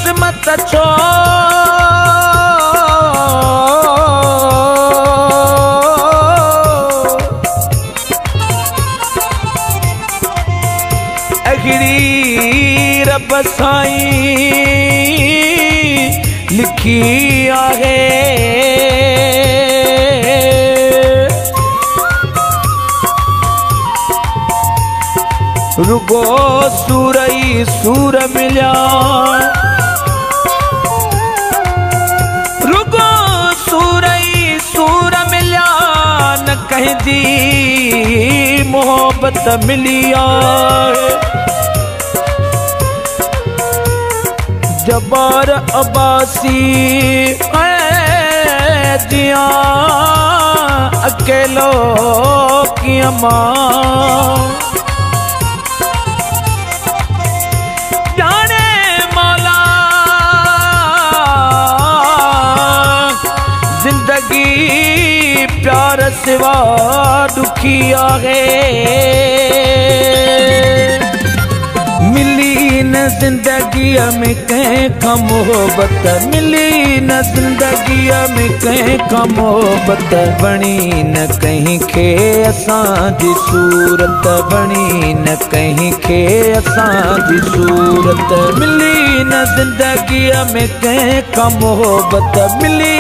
किस्मत छो अहिड़ी रब साईं लिखी आहे रुगो सूर ई सूर मिलिया रुगो सूर ई सूर मिलिया न कंहिंजी मोहब्बत मिली आहे जबर अब्बासी जिया अकेलो किया मां जाने मौला जिंदगी प्यार सिवा दुखी आहे मिली न जिंदगी में कंहिंखा मोहब्बत मिली न जिंदगी में कंहिंखा मोहब्बत बणी न कंहिंखे असांजी सूरत बणी न कंहिंखे असांजी सूरत मिली न जिंदगी में कंहिंखा मोहब्बत मिली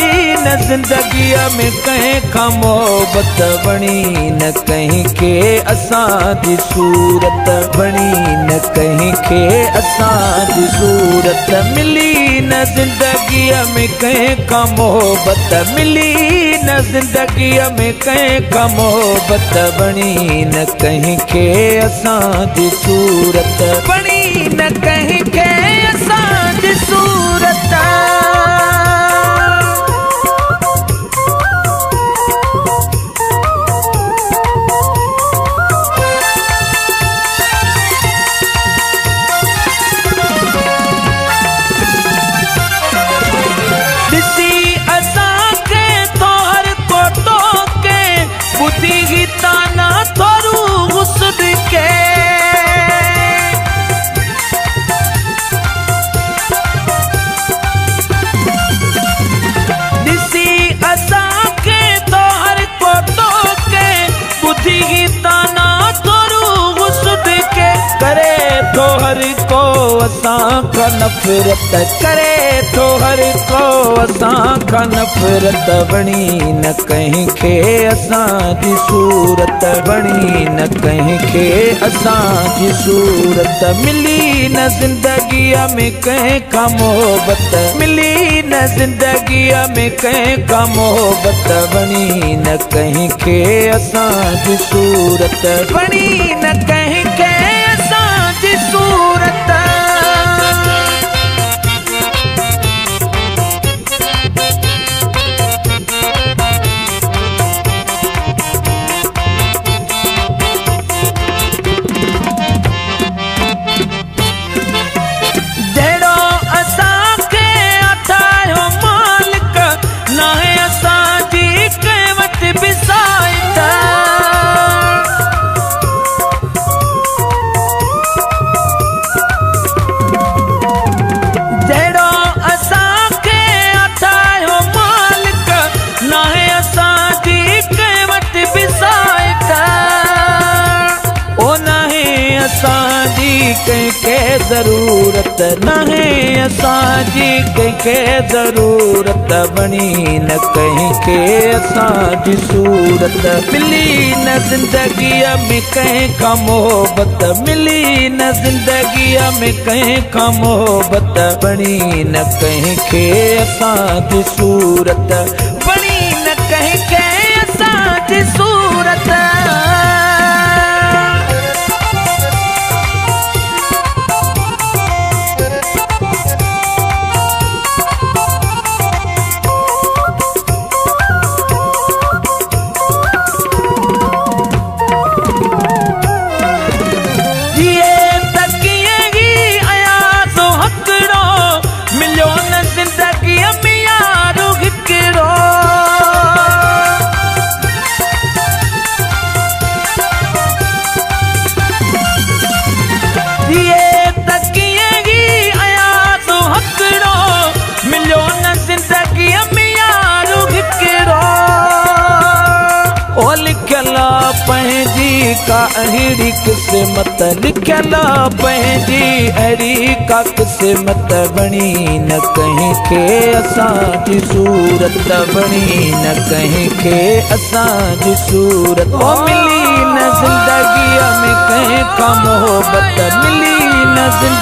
न जिंदगी में कंहिंखा मोहब्बत बणी न कंहिंखे असांजी सूरत बणी न कंहिंखे असांजी सूरत मिली न जिंदगी में कंहिंखा मोहब्बत मिली न जिंदगी में कंहिंखा मोहब्बत बणी न कंहिंखे असांजी सूरत बणी न कंहिंखे असांजी सूरत ताना थोरू हुस्न के दिसी असांखे तो हर को टोके बुद्धि ताना थोरू हुस्न के करे तो हर को असांखा नफ़रत करे तो हर को असांखा नफ़रत बणी न कंहिंखे असांजी सूरत बणी न कंहिंखे असांजी सूरत मिली न जिंदगी में कंहिंखा मोहब्बत मिली न जिंदगी में कंहिंखा मोहब्बत बणी न कंहिंखे असांजी सूरत बणी न कंहिंखे असांजी सूरत कंहिंखे ज़रूरत नाहे असांजी कंहिंखे ज़रूरत बणी न कंहिंखे असांजी सूरत मिली न जिंदगीअ में कंहिंखा मोहब्बत मिली न जिंदगीअ में कंहिंखा मोहब्बत बणी न कंहिंखे असांजी सूरत बणी न कंहिंखे असांजी सूरत का अहिड़ी किस्मत लिखल पंहिंजी, अहिड़ी का किस्मत बणी न कहीं के असांजी सूरत बणी न कहीं के असांजी सूरत। ओ मिली न ज़िंदगीअ में कंहिं खां मोहबत, मिली न ज़िंदगी